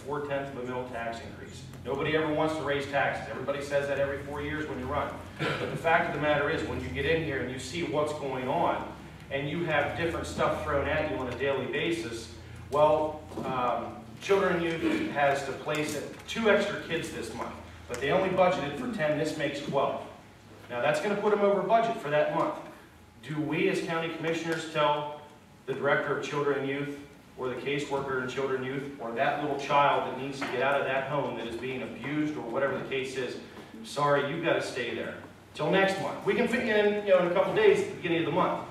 4/10 of a mil tax increase. Nobody ever wants to raise taxes. Everybody says that every 4 years when you run. But the fact of the matter is, when you get in here and you see what's going on, and you have different stuff thrown at you on a daily basis, well, Children and Youth has to place 2 extra kids this month, but they only budgeted for 10. This makes 12. Now that's going to put them over budget for that month. Do we as county commissioners tell the director of Children and Youth, or the caseworker in Children and Youth, or that little child that needs to get out of that home that is being abused, or whatever the case is, sorry, you've got to stay there till next month. We can fit you in, in a couple days at the beginning of the month.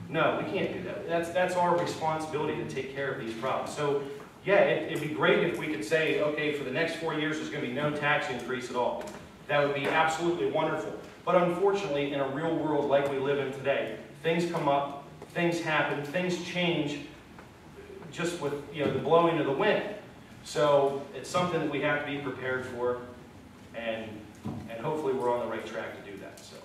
No, we can't do that. That's our responsibility to take care of these problems. So, yeah, it'd be great if we could say, okay, for the next 4 years, there's going to be no tax increase at all. That would be absolutely wonderful. But unfortunately, in a real world like we live in today, things come up, things happen, things change just with the blowing of the wind. So it's something that we have to be prepared for, and hopefully we're on the right track to do that. So.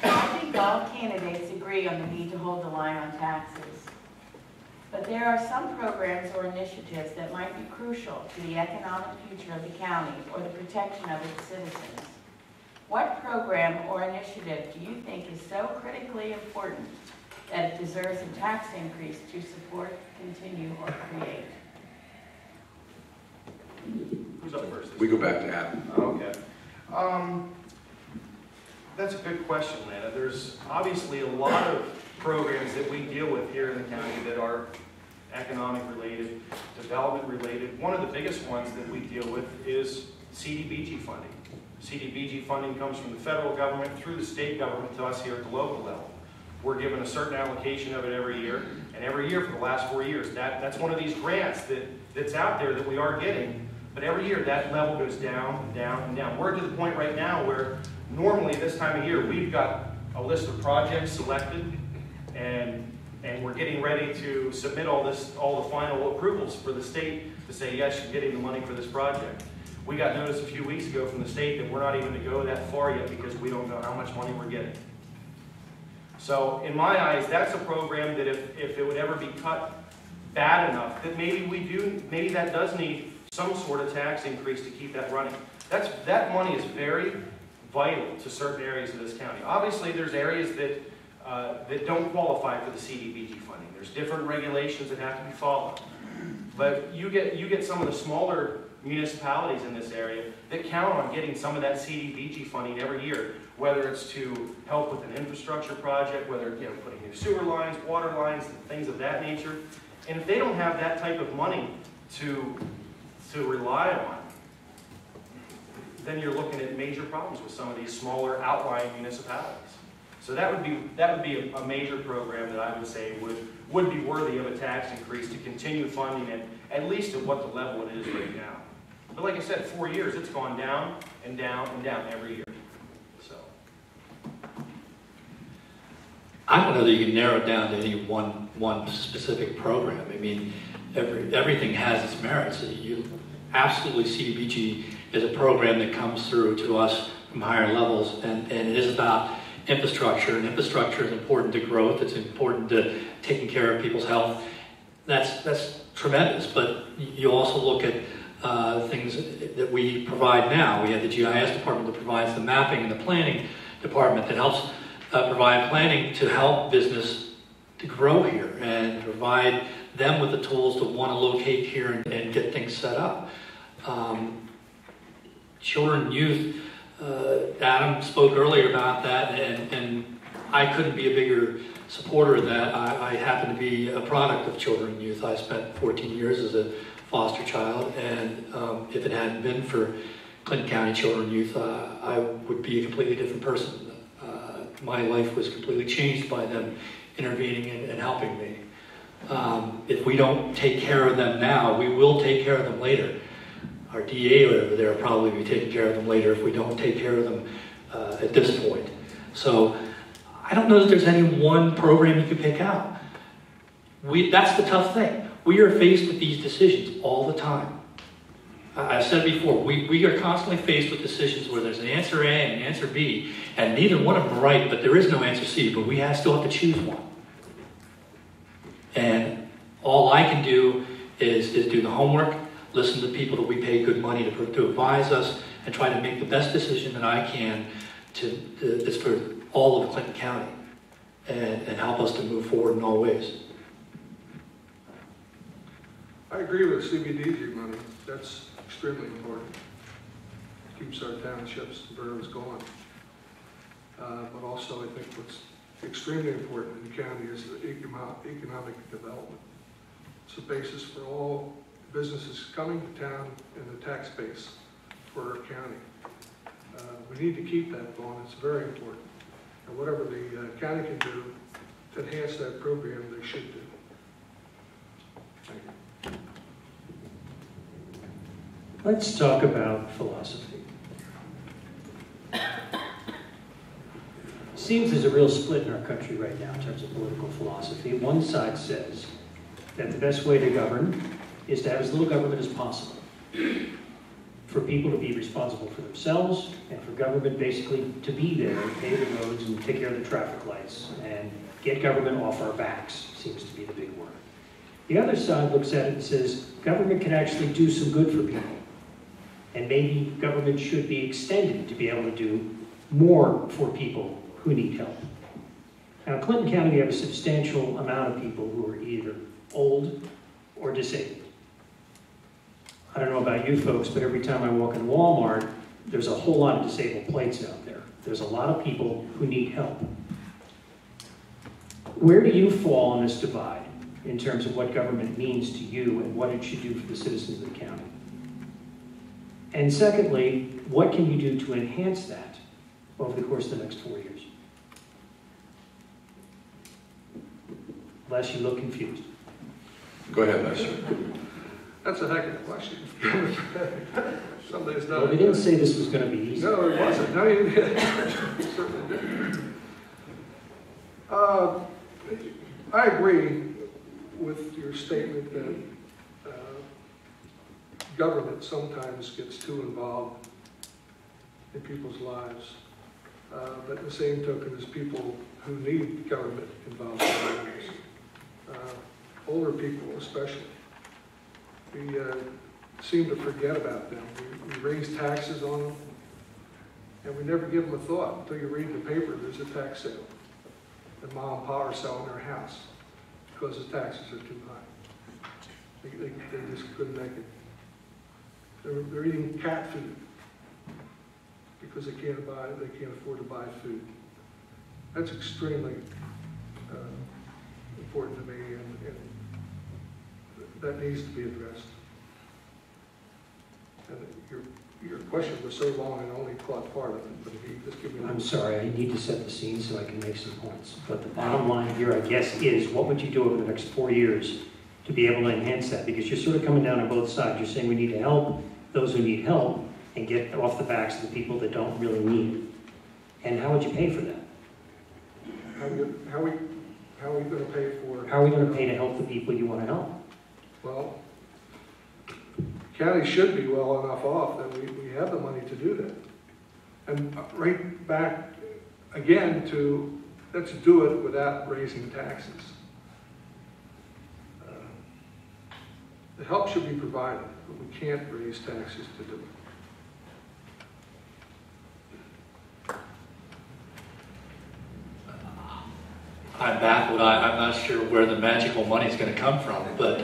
I think all candidates agree on the need to hold the line on taxes. But there are some programs or initiatives that might be crucial to the economic future of the county or the protection of its citizens. What program or initiative do you think is so critically important that it deserves a tax increase to support, continue, or create? Who's up first? We go back to Adam. Okay. That's a good question, Lana. There's obviously a lot of programs that we deal with here in the county that are economic related, development related. One of the biggest ones that we deal with is CDBG funding. CDBG funding comes from the federal government through the state government to us here at the local level. We're given a certain allocation of it every year, and every year for the last 4 years. That's one of these grants that's out there that we are getting, but every year that level goes down and down and down. We're to the point right now where normally this time of year we've got a list of projects selected, and we're getting ready to submit all the final approvals for the state to say, yes, you're getting the money for this project. We got notice a few weeks ago from the state that we're not even to go that far yet because we don't know how much money we're getting. So in my eyes, that's a program that if it would ever be cut bad enough, that maybe that does need some sort of tax increase to keep that running. That money is very vital to certain areas of this county. Obviously, there's areas that don't qualify for the CDBG funding. There's different regulations that have to be followed. But you get some of the smaller municipalities in this area that count on getting some of that CDBG funding every year, whether it's to help with an infrastructure project, whether putting new sewer lines, water lines, and things of that nature. And if they don't have that type of money to rely on, then you're looking at major problems with some of these smaller outlying municipalities. So that would be a major program that I would say would be worthy of a tax increase to continue funding it, at least at what the level it is right now. But like I said, 4 years, it's gone down and down and down every year. So I don't know that you can narrow it down to any one specific program. I mean, everything has its merits. Absolutely, CDBG is a program that comes through to us from higher levels, and it is about infrastructure, and infrastructure is important to growth. It's important to taking care of people's health. That's tremendous, but you also look at things that we provide now. We have the GIS department that provides the mapping, and the planning department that helps provide planning to help business to grow here and provide them with the tools to want to locate here and get things set up. Children and Youth, Adam spoke earlier about that, and I couldn't be a bigger supporter of that. I happen to be a product of Children and Youth. I spent 14 years as a foster child, and if it hadn't been for Clinton County Children and Youth, I would be a completely different person. My life was completely changed by them intervening and helping me. If we don't take care of them now, we will take care of them later. Our DA over there will probably be taking care of them later if we don't take care of them at this point. So I don't know that there's any one program you could pick out. That's the tough thing. We are faced with these decisions all the time. I've said before, we are constantly faced with decisions where there's an answer A and an answer B, and neither one of them are right, but there is no answer C, but we still have to choose one. And all I can do is do the homework, listen to people that we pay good money to advise us, and try to make the best decision that I can that's for all of Clinton County, and help us to move forward in all ways. I agree with CBDG money. That's extremely important. Keeps our townships and boroughs going. But also I think what's extremely important in the county is the economic development. It's the basis for all businesses coming to town and the tax base for our county. We need to keep that going. It's very important. And whatever the county can do to enhance that program, they should do. Thank you. Let's talk about philosophy. Seems there's a real split in our country right now in terms of political philosophy. One side says that the best way to govern is to have as little government as possible, for people to be responsible for themselves, and for government basically to be there and pave the roads and take care of the traffic lights and get government off our backs, seems to be the big word. The other side looks at it and says government can actually do some good for people. And maybe government should be extended to be able to do more for people who need help. Now, in Clinton County, we have a substantial amount of people who are either old or disabled. I don't know about you folks, but every time I walk in Walmart, there's a whole lot of disabled plates out there. There's a lot of people who need help. Where do you fall on this divide in terms of what government means to you and what it should do for the citizens of the county? And secondly, what can you do to enhance that over the course of the next 4 years? Les, you look confused. Go ahead, Les. That's a heck of a question. Somebody's not. Well, we didn't say this was going to be easy. No, it wasn't. No, you certainly didn't. I agree with your statement that government sometimes gets too involved in people's lives. But at the same token, there's people who need government involved in their lives. Older people especially. We seem to forget about them. We raise taxes on them, and we never give them a thought until you read the paper, there's a tax sale. And mom and pa are selling their house because the taxes are too high. They just couldn't make it. They're eating cat food because they can't afford to buy food. That's extremely important to me, and that needs to be addressed. And your question was so long, I only caught part of it, but if you just give me I'm sorry, I need to set the scene so I can make some points. But the bottom line here, I guess, is what would you do over the next 4 years to be able to enhance that? Because you're sort of coming down on both sides. You're saying we need to help those who need help and get off the backs of the people that don't really need it. And how would you pay for that? how are we going to pay for? How are we going to pay to help the people you want to help? Well, county should be well enough off that we have the money to do that. And right back again to, let's do it without raising taxes. The help should be provided, but we can't raise taxes to do it. I'm baffled. I'm not sure where the magical money is going to come from, but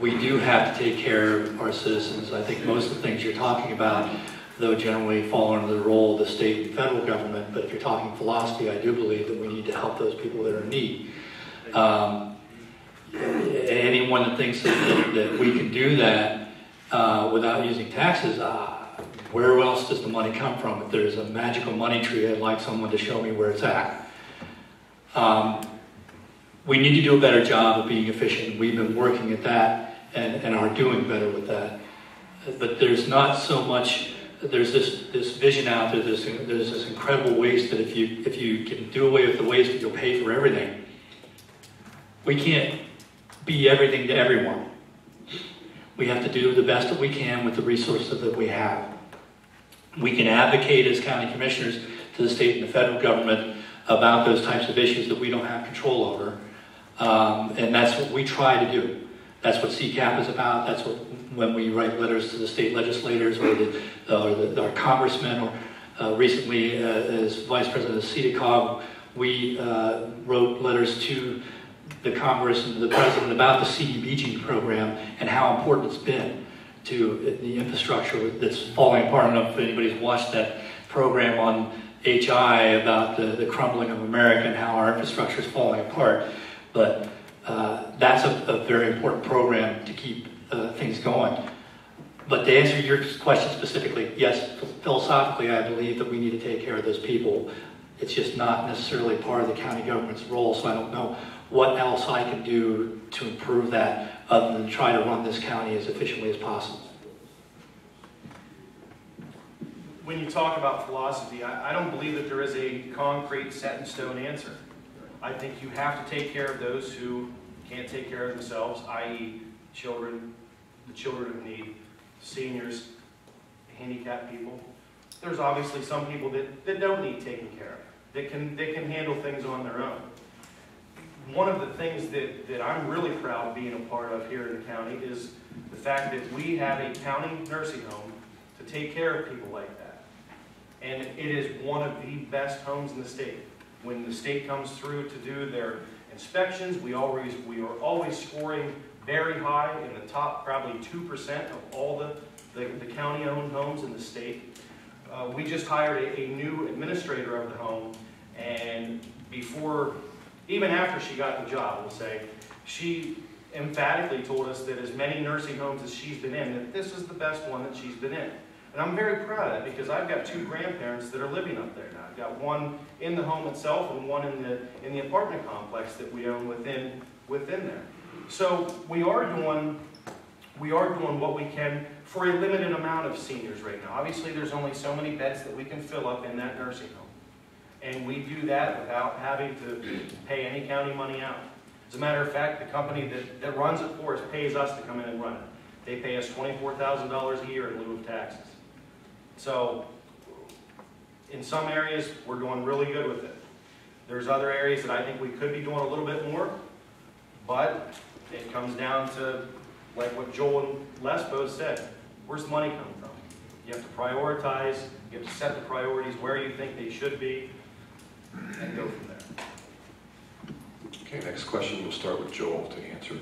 we do have to take care of our citizens. I think most of the things you're talking about, though, generally fall under the role of the state and federal government. But if you're talking philosophy, I do believe that we need to help those people that are in need. Anyone that thinks that we can do that without using taxes, where else does the money come from? If there's a magical money tree, I'd like someone to show me where it's at. We need to do a better job of being efficient. We've been working at that and are doing better with that. But there's not so much, there's this vision out there, there's this incredible waste that if you can do away with the waste, you'll pay for everything. We can't be everything to everyone. We have to do the best that we can with the resources that we have. We can advocate as county commissioners to the state and the federal government about those types of issues that we don't have control over. And that's what we try to do. That's what CCAP is about. That's what, when we write letters to the state legislators or our congressmen, or recently as Vice President of CEDACOG, we wrote letters to the Congress and the President about the CDBG program and how important it's been to the infrastructure that's falling apart. I don't know if anybody's watched that program on HI about the crumbling of America and how our infrastructure is falling apart. But that's a very important program to keep things going. But to answer your question specifically, yes, philosophically, I believe that we need to take care of those people. It's just not necessarily part of the county government's role, so I don't know what else I can do to improve that other than try to run this county as efficiently as possible. When you talk about philosophy, I don't believe that there is a concrete set in stone answer. I think you have to take care of those who can't take care of themselves, i.e. children, the children of need, seniors, handicapped people. There's obviously some people that don't need taken care of, that can handle things on their own. One of the things that I'm really proud of being a part of here in the county is the fact that we have a county nursing home to take care of people like that. And it is one of the best homes in the state. When the state comes through to do their inspections, we are always scoring very high, in the top probably 2% of all the county-owned homes in the state. We just hired a new administrator of the home, and even after she got the job, we'll say, she emphatically told us that as many nursing homes as she's been in, that this is the best one that she's been in. And I'm very proud of that because I've got 2 grandparents that are living up there now. I've got one in the home itself and one in the apartment complex that we own within there. So we are doing what we can for a limited amount of seniors right now. Obviously, there's only so many beds that we can fill up in that nursing home. And we do that without having to pay any county money out. As a matter of fact, the company that runs it for us pays us to come in and run it. They pay us $24,000 a year in lieu of taxes. So in some areas, we're doing really good with it. There's other areas that I think we could be doing a little bit more, but it comes down to, like what Joel and Les both said, where's the money coming from? You have to prioritize, you have to set the priorities where you think they should be, and go from there. Okay, next question, we'll start with Joel to answer.